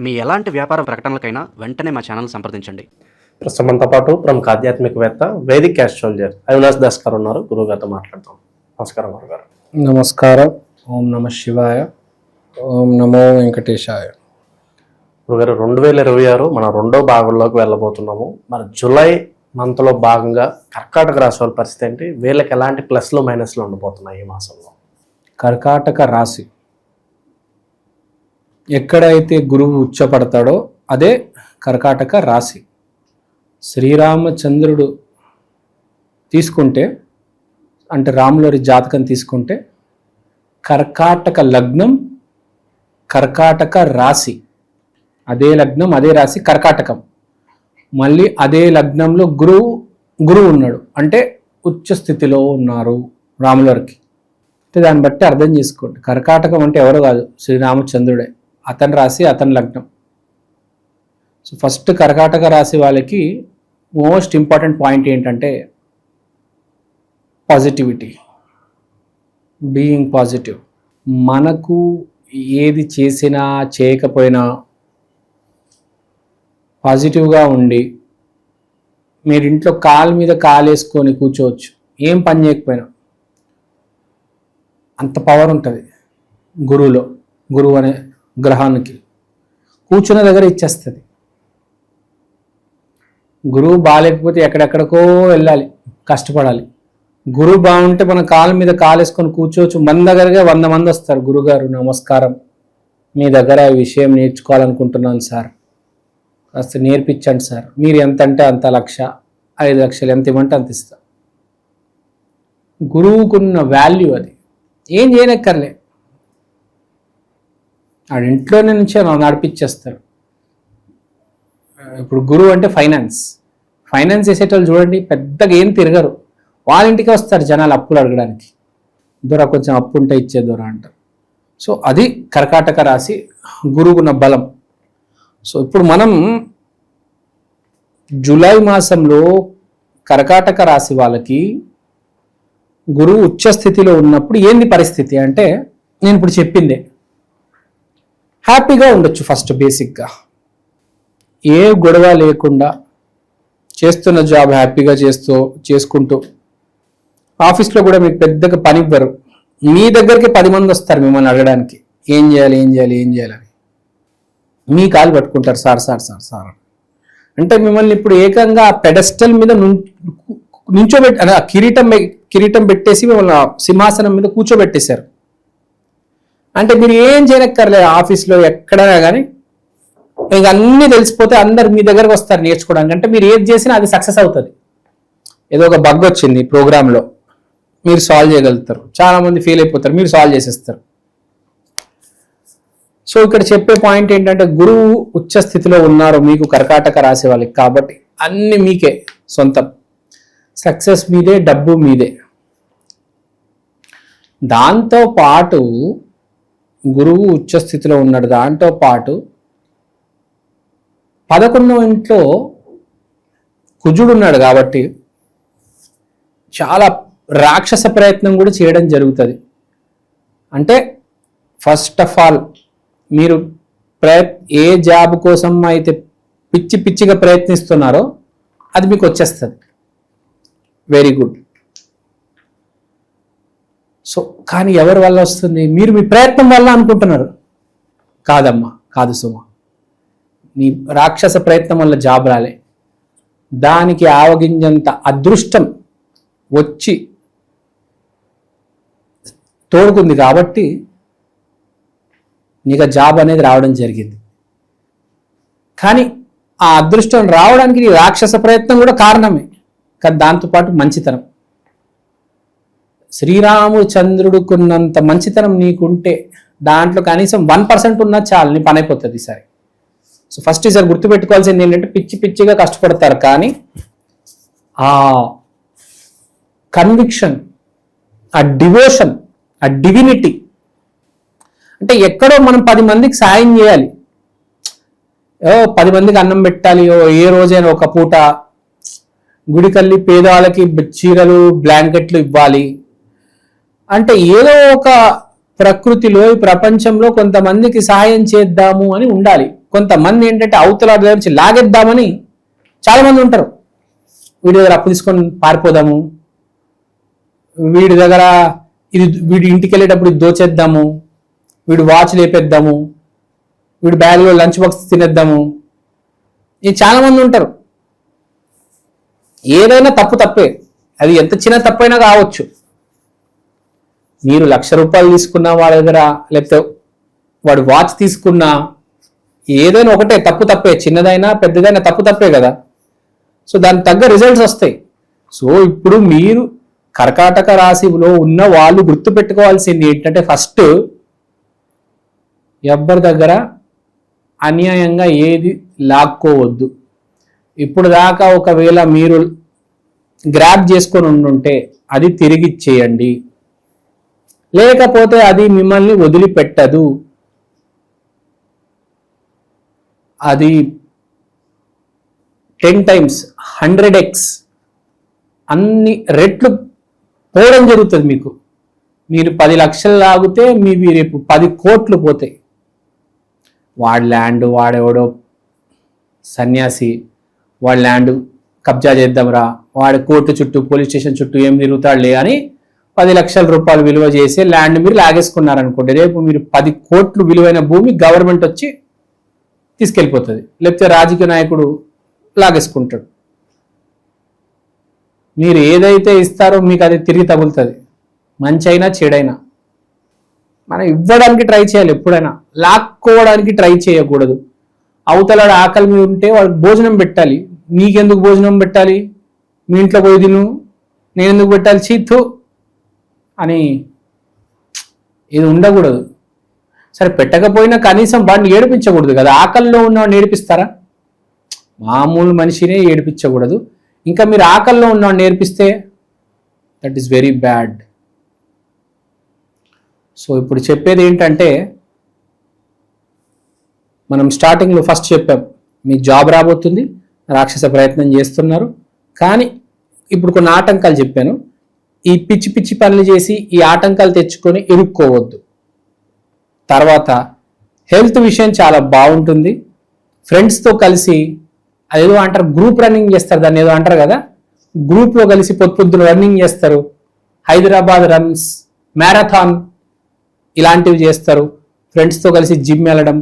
మీ ఎలాంటి వ్యాపార ప్రకటనలకైనా వెంటనే మా ఛానల్ సంప్రదించండి. ప్రస్తుతం మనతో పాటు ప్రముఖ ఆధ్యాత్మికవేత్త వేదిక్ ఆస్ట్రాలజర్ అవినాష్ దాస్ గారు ఉన్నారు. గురువుగారితో మాట్లాడతాం. నమస్కారం గురుగారు. నమస్కారం. ఓం నమ శివాయ. ఓం నమో వెంకటేశాయ. గురుగారు, 2026 మన రెండో భాగంలోకి వెళ్ళబోతున్నాము. మరి జూలై మంత్లో భాగంగా కర్కాటక రాశి వాళ్ళ పరిస్థితి ఏంటి? వీళ్ళకి ఎలాంటి ప్లస్లు మైనస్లు ఉండబోతున్నాయి ఈ మాసంలో? కర్కాటక రాశి ఎక్కడైతే గురువు ఉచ్చపడతాడో అదే కర్కాటక రాశి. శ్రీరామచంద్రుడు తీసుకుంటే, అంటే రాములవారి జాతకం తీసుకుంటే, కర్కాటక లగ్నం, కర్కాటక రాశి, అదే లగ్నం అదే రాశి కర్కాటకం. మళ్ళీ అదే లగ్నంలో గురువు ఉన్నాడు, అంటే ఉచ్చ స్థితిలో ఉన్నారు రాములవారికి. దాన్ని బట్టి అర్థం చేసుకోండి, కర్కాటకం అంటే ఎవరు కాదు, శ్రీరామచంద్రుడే. అతని రాశి, అతని లగ్నం. సో ఫస్ట్ కర్కాటక రాశి వాళ్ళకి మోస్ట్ ఇంపార్టెంట్ పాయింట్ ఏంటంటే పాజిటివిటీ, బీయింగ్ పాజిటివ్. మనకు ఏది చేసినా చేయకపోయినా పాజిటివ్గా ఉండి, మీరు ఇంట్లో కాలు మీద కాలు వేసుకొని కూర్చోవచ్చు, ఏం పని చేయకపోయినా. అంత పవర్ ఉంటుంది గురువులో. గురువు అనే గ్రహానికి కూర్చున్న దగ్గర ఇచ్చేస్తుంది. గురువు బాగాలేకపోతే ఎక్కడెక్కడికో వెళ్ళాలి, కష్టపడాలి. గురువు బాగుంటే మన కాళ్ళ మీద కాలేసుకొని కూర్చోవచ్చు. మన దగ్గరగా 100 మంది వస్తారు. గురుగారు నమస్కారం, మీ దగ్గర ఈ విషయం నేర్చుకోవాలనుకుంటున్నాను సార్, కాస్త నేర్పించండి సార్. మీరు ఎంత అంటే అంత, 1,00,000 5 లక్షలు ఎంత ఇవ్వమంటే అంత ఇస్తా. గురువుకున్న వాల్యూ అది. ఏం చేయనక్కర్లే, ఆడ ఇంట్లోనే నుంచే నడిపించేస్తారు. ఇప్పుడు గురువు అంటే ఫైనాన్స్ చేసేటోళ్ళు చూడండి, పెద్దగా ఏం తిరగరు. వాళ్ళ ఇంటికి వస్తారు జనాలు అప్పులు అడగడానికి. దొర కొంచెం అప్పు ఉంటే ఇచ్చే దొర అంటారు. సో అది కర్కాటక రాశి గురువుకున్న బలం. సో ఇప్పుడు మనం జూలై మాసంలో కర్కాటక రాశి వాళ్ళకి గురువు ఉచ్చ స్థితిలో ఉన్నప్పుడు ఏంది పరిస్థితి అంటే, నేను ఇప్పుడు చెప్పిందే. హ్యాపీగా ఉండొచ్చు. ఫస్ట్ బేసిక్గా ఏ గొడవ లేకుండా చేస్తున్న జాబ్ హ్యాపీగా చేసుకుంటూ, ఆఫీస్లో కూడా మీకు పెద్దగా పని ఇవ్వరు. మీ దగ్గరికి 10 మంది వస్తారు మిమ్మల్ని అడగడానికి, ఏం చేయాలని. మీ కాలు పట్టుకుంటారు, సార్. అంటే మిమ్మల్ని ఇప్పుడు ఏకంగా పెడస్టల్ మీద కిరీటం పెట్టేసి మిమ్మల్ని సింహాసనం మీద కూర్చోబెట్టేశారు. అంటే మీరు ఏం చేయనక్కర్లేదు. ఆఫీస్లో ఎక్కడైనా కానీ మీకు అన్నీ తెలిసిపోతే అందరు మీ దగ్గరకు వస్తారు నేర్చుకోవడానికి. అంటే మీరు ఏది చేసినా అది సక్సెస్ అవుతుంది. ఏదో ఒక బగ్ వచ్చింది ప్రోగ్రాంలో, మీరు సాల్వ్ చేయగలుగుతారు. చాలామంది ఫెయిల్ అయిపోతారు, మీరు సాల్వ్ చేసేస్తారు. సో ఇక్కడ చెప్పే పాయింట్ ఏంటంటే, గురువు ఉచ్చ స్థితిలో ఉన్నారు మీకు కర్కాటక రాశి వాళ్ళకి, కాబట్టి అన్ని మీకే సొంతం. సక్సెస్ మీదే, డబ్బు మీదే. దాంతో పాటు గురువు ఉచ్చ స్థితిలో ఉన్నాడు. దాంతో పాటు 11వ ఇంట్లో కుజుడు ఉన్నాడు కాబట్టి చాలా రాక్షస ప్రయత్నం కూడా చేయడం జరుగుతుంది. అంటే ఫస్ట్ ఆఫ్ ఆల్ మీరు ఏ జాబ్ కోసం అయితే పిచ్చిగా ప్రయత్నిస్తున్నారో అది మీకు వచ్చేస్తుంది. Very good. సో కానీ ఎవరి వల్ల వస్తుంది? మీరు మీ ప్రయత్నం వల్ల అనుకుంటున్నారు. కాదమ్మా, కాదు సుమ, నీ రాక్షస ప్రయత్నం వల్ల జాబ్ రాలే. దానికి ఆవగింజంత అదృష్టం వచ్చి తోడుకుంది కాబట్టి నీకు జాబ్ అనేది రావడం జరిగింది. కానీ ఆ అదృష్టం రావడానికి నీ రాక్షస ప్రయత్నం కూడా కారణమే. కానీ దాంతోపాటు మంచితనం, శ్రీరామచంద్రుడుకున్నంత మంచితనం నీకుంటే దాంట్లో కనీసం 1% ఉన్నా చాలు, నీ పని అయిపోతుంది ఈసారి. సో ఫస్ట్ ఈసారి గుర్తుపెట్టుకోవాల్సింది ఏంటంటే, పిచ్చిగా కష్టపడతారు కానీ ఆ కన్విక్షన్, ఆ డివోషన్, ఆ డివినిటీ, అంటే ఎక్కడో మనం 10 మందికి సాయం చేయాలి, 10 మందికి అన్నం పెట్టాలి, ఏ రోజైనా ఒక పూట గుడికల్లి పేదవాళ్ళకి చీరలు బ్లాంకెట్లు ఇవ్వాలి అంటే ఏదో ఒక ప్రకృతిలో ఈ ప్రపంచంలో కొంతమందికి సహాయం చేద్దాము అని ఉండాలి. కొంతమంది ఏంటంటే అవతల దగ్గర నుంచి లాగేద్దామని చాలా మంది ఉంటారు. వీడి దగ్గర అప్పు తీసుకొని పారిపోదాము, వీడి దగ్గర వీడి ఇంటికి వెళ్ళేటప్పుడు ఇది దోచేద్దాము, వీడు వాచ్ లేపేద్దాము, వీడి బ్యాగ్లో లంచ్ బాక్స్ తినేద్దాము. ఇది చాలా మంది ఉంటారు. ఏదైనా తప్పే, అది ఎంత చిన్న తప్పైనా కావచ్చు. మీరు 1,00,000 రూపాయలు తీసుకున్నా వాడి దగ్గర, లేకపోతే వాడు వాచ్ తీసుకున్నా, ఏదైనా ఒకటే తప్పే, చిన్నదైనా పెద్దదైనా తప్పే కదా. సో దానికి తగ్గ రిజల్ట్స్ వస్తాయి. సో ఇప్పుడు మీరు కర్కాటక రాశిలో ఉన్న వాళ్ళు గుర్తుపెట్టుకోవాల్సింది ఏంటంటే, ఫస్ట్ ఎవ్వరి దగ్గర అన్యాయంగా ఏది లాక్కోవద్దు. ఇప్పుడు దాకా ఒకవేళ మీరు గ్రాబ్ చేసుకొని ఉండుంటే అది తిరిగి ఇచ్చేయండి, లేకపోతే అది మిమ్మల్ని వదిలిపెట్టదు. అది 10 times 100x అన్ని రెట్లు పోవడం జరుగుతుంది మీకు. మీరు 10 లక్షలు లాగితే మీవి రేపు 10 కోట్లు పోతాయి. వాడి ల్యాండ్, వాడెవడో సన్యాసి, వాడి ల్యాండ్ కబ్జా చేద్దాంరా, వాడి కోర్టు చుట్టూ పోలీస్ స్టేషన్ చుట్టూ ఏం తిరుగుతాడులే అని 10 లక్షల రూపాయలు విలువ చేసే ల్యాండ్ మీరు లాగేసుకున్నారనుకోండి, రేపు మీరు 10 కోట్లు విలువైన భూమి గవర్నమెంట్ వచ్చి తీసుకెళ్ళిపోతుంది, లేకపోతే రాజకీయ నాయకుడు లాగేసుకుంటాడు. మీరు ఏదైతే ఇస్తారో మీకు అది తిరిగి తగులుతుంది, మంచి అయినా చెడైనా. మనం ఇవ్వడానికి ట్రై చేయాలి, ఎప్పుడైనా లాక్కోవడానికి ట్రై చేయకూడదు. అవతలాడు ఆకలి మీద ఉంటే వాడికి భోజనం పెట్టాలి. నీకెందుకు భోజనం పెట్టాలి, మీ ఇంట్లో పోయి తిను, నేను ఎందుకు పెట్టాలి చీత్తు అని ఇది ఉండకూడదు. సరే పెట్టకపోయినా కనీసం వాడిని ఏడిపించకూడదు కదా. ఆకలిలో ఉన్నవాడిని ఏడిపిస్తారా? మామూలు మనిషినే ఏడిపించకూడదు. ఇంకా మీరు ఆకలిలో ఉన్నవాడిని నేర్పిస్తే that is very bad. So ఇప్పుడు చెప్పేది ఏంటంటే, మనం స్టార్టింగ్లో ఫస్ట్ చెప్పాం, మీ జాబ్ రాబోతుంది, రాక్షస ప్రయత్నం చేస్తున్నారు. కానీ ఇప్పుడు కొన్ని ఆటంకాలు చెప్పాను. ఈ పిచ్చి పిచ్చి పనులు చేసి ఈ ఆటంకాలు తెచ్చుకొని ఇరుక్కోవద్దు. తర్వాత హెల్త్ విషయం చాలా బాగుంటుంది. ఫ్రెండ్స్తో కలిసి అదేదో అంటారు, గ్రూప్ రన్నింగ్ చేస్తారు, దాన్ని ఏదో అంటారు కదా, గ్రూప్లో కలిసి పొద్దున రన్నింగ్ చేస్తారు, హైదరాబాద్ రన్స్, మ్యారథాన్ ఇలాంటివి చేస్తారు. ఫ్రెండ్స్తో కలిసి జిమ్ వెళ్ళడం,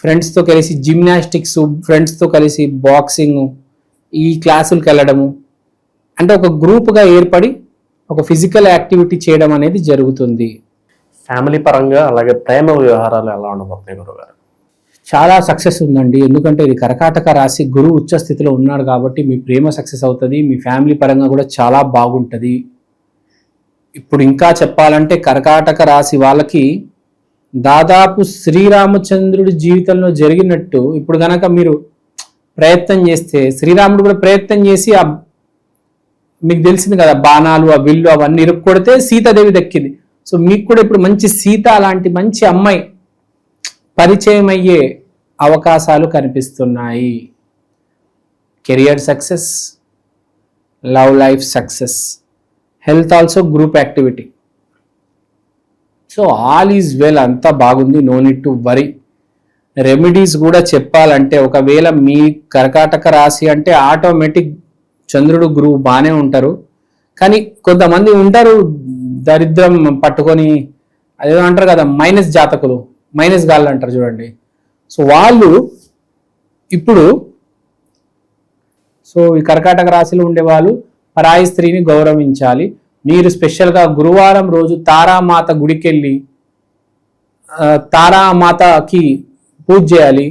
ఫ్రెండ్స్తో కలిసి జిమ్నాస్టిక్స్, ఫ్రెండ్స్తో కలిసి బాక్సింగ్, ఈ క్లాసులకు వెళ్ళడము, అంటే ఒక గ్రూప్గా ఏర్పడి ఒక ఫిజికల్ యాక్టివిటీ చేయడం అనేది జరుగుతుంది. ఫ్యామిలీ పరంగా అలాగే ప్రేమ వ్యవహారాలు ఎలా ఉండబోతున్నాయి గురుగారు? చాలా సక్సెస్ ఉందండి. ఎందుకంటే ఇది కర్కాటక రాశి, గురువు ఉచ్చ స్థితిలో ఉన్నాడు కాబట్టి మీ ప్రేమ సక్సెస్ అవుతుంది, మీ ఫ్యామిలీ పరంగా కూడా చాలా బాగుంటుంది. ఇప్పుడు ఇంకా చెప్పాలంటే కర్కాటక రాశి వాళ్ళకి దాదాపు శ్రీరామచంద్రుడి జీవితంలో జరిగినట్టు ఇప్పుడు గనక మీరు ప్రయత్నం చేస్తే, శ్రీరాముడు కూడా ప్రయత్నం చేసి మీకు తెలిసింది కదా, బాణాలు, ఆ విల్లు అవన్నీ ఇరుక్కొడితే సీతాదేవి దక్కింది. సో మీకు కూడా ఇప్పుడు మంచి సీత లాంటి మంచి అమ్మాయి పరిచయం అయ్యే అవకాశాలు కనిపిస్తున్నాయి. Career success, love life success, health also group activity. So all is well, అంతా బాగుంది, no need to worry. Remedies కూడా చెప్పాలంటే, ఒకవేళ మీ కర్కాటక రాశి అంటే ఆటోమేటిక్ చంద్రుడు గురువు బాగానే ఉంటారు. కానీ కొంతమంది ఉంటారు దరిద్రం పట్టుకొని, అదేదో అంటారు కదా మైనస్ జాతకులు, మైనస్ గాళ్ళు అంటారు చూడండి. సో వాళ్ళు ఇప్పుడు, సో ఈ కర్కాటక రాశిలో ఉండేవాళ్ళు పరాయి స్త్రీని గౌరవించాలి. మీరు స్పెషల్గా గురువారం రోజు తారామాత గుడికెళ్ళి తారామాతకి పూజ చేయాలి,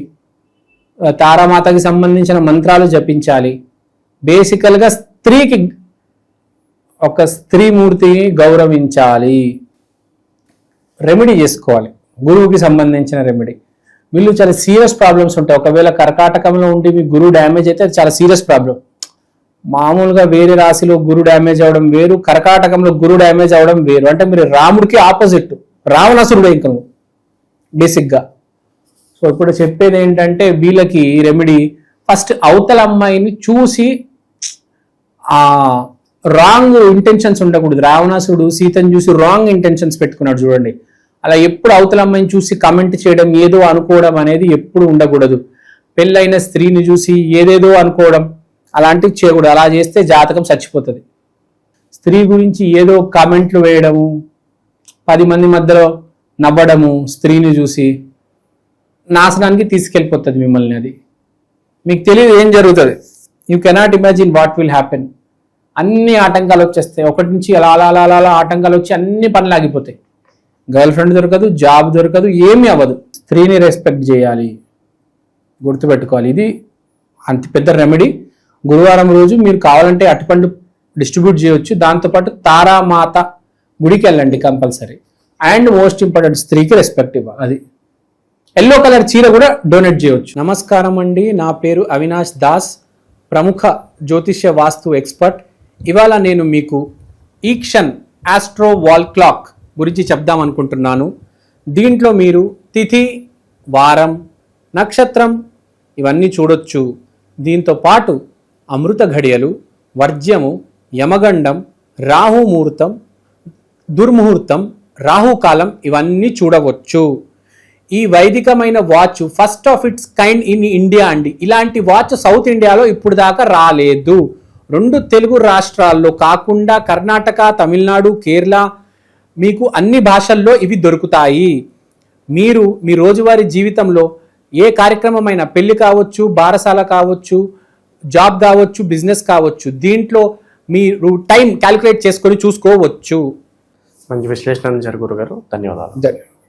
తారామాతకి సంబంధించిన మంత్రాలు జపించాలి. బేసికల్గా స్త్రీకి, ఒక స్త్రీమూర్తిని గౌరవించాలి. రెమెడీ చేసుకోవాలి, గురువుకి సంబంధించిన రెమెడీ. వీళ్ళు చాలా సీరియస్ ప్రాబ్లమ్స్ ఉంటాయి. ఒకవేళ కర్కాటకంలో ఉండి మీ గురువు డ్యామేజ్ అయితే అది చాలా సీరియస్ ప్రాబ్లం. మామూలుగా వేరే రాశిలో గురు డ్యామేజ్ అవడం వేరు, కర్కాటకంలో గురు డ్యామేజ్ అవడం వేరు. అంటే మీరు రాముడికి ఆపోజిట్, రావణాసురుడు ఇంకా బేసిక్గా. సో ఇప్పుడు చెప్పేది ఏంటంటే, వీళ్ళకి రెమెడీ ఫస్ట్ అవతల అమ్మాయిని చూసి రాంగ్ ఇంటెన్షన్స్ ఉండకూడదు. రావణాసురుడు సీతను చూసి రాంగ్ ఇంటెన్షన్స్ పెట్టుకున్నాడు చూడండి. అలా ఎప్పుడు అవతల అమ్మాయిని చూసి కమెంట్ చేయడం, ఏదో అనుకోవడం అనేది ఎప్పుడు ఉండకూడదు. పెళ్ళైన స్త్రీని చూసి ఏదేదో అనుకోవడం అలాంటివి చేయకూడదు. అలా చేస్తే జాతకం చచ్చిపోతుంది. స్త్రీ గురించి ఏదో కామెంట్లు వేయడము, 10 మంది మధ్యలో నవ్వడము, స్త్రీని చూసి నాశనానికి తీసుకెళ్ళిపోతుంది మిమ్మల్ని. అది మీకు తెలియదు ఏం జరుగుతుంది. You cannot imagine what will happen. అన్ని ఆటంకాలు వచ్చేస్తాయి. ఒకటి నుంచి అలా అలా అలా అలా ఆటంకాలు వచ్చి అన్ని పనులు ఆగిపోతాయి. గర్ల్ ఫ్రెండ్ దొరకదు, జాబ్ దొరకదు, ఏమీ అవ్వదు. స్త్రీని రెస్పెక్ట్ చేయాలి, గుర్తుపెట్టుకోవాలి. ఇది అంత పెద్ద రెమెడీ. గురువారం రోజు మీరు కావాలంటే అరటిపండు డిస్ట్రిబ్యూట్ చేయొచ్చు. దాంతోపాటు తారామాత గుడికి వెళ్ళండి కంపల్సరీ. అండ్ మోస్ట్ ఇంపార్టెంట్, స్త్రీకి రెస్పెక్ట్ ఇవ్వాలి. అది ఎల్లో కలర్ చీర కూడా డొనేట్ చేయవచ్చు. నమస్కారం అండి, నా పేరు అవినాష్ దాస్, ప్రముఖ జ్యోతిష్య వాస్తు ఎక్స్పర్ట్. ఇవాళ నేను మీకు ఈక్షన్ ఆస్ట్రో వాల్ క్లాక్ గురించి చెప్దాం అనుకుంటున్నాను. దీంట్లో మీరు తిథి, వారం, నక్షత్రం ఇవన్నీ చూడొచ్చు. దీంతో పాటు అమృత ఘడియలు, వర్జ్యము, యమగండం, రాహుముహూర్తం, దుర్ముహూర్తం, రాహుకాలం ఇవన్నీ చూడవచ్చు. ఈ వైదికమైన watch first of its kind in India అండి. ఇలాంటి వాచ్ సౌత్ ఇండియాలో ఇప్పుడు దాకా రాలేదు. 2 తెలుగు రాష్ట్రాల్లో కాకుండా కర్ణాటక, తమిళనాడు, కేరళ, మీకు అన్ని భాషల్లో ఇవి దొరుకుతాయి. మీరు మీ రోజువారీ జీవితంలో ఏ కార్యక్రమమైనా, పెళ్లి కావచ్చు, బారసాల కావచ్చు, జాబ్ కావచ్చు, బిజినెస్ కావచ్చు, దీంట్లో మీరు టైం క్యాలిక్యులేట్ చేసుకొని చూసుకోవచ్చు. మంచి విశ్లేషణ జరిగారు గురుగారు. ధన్యవాదాలు.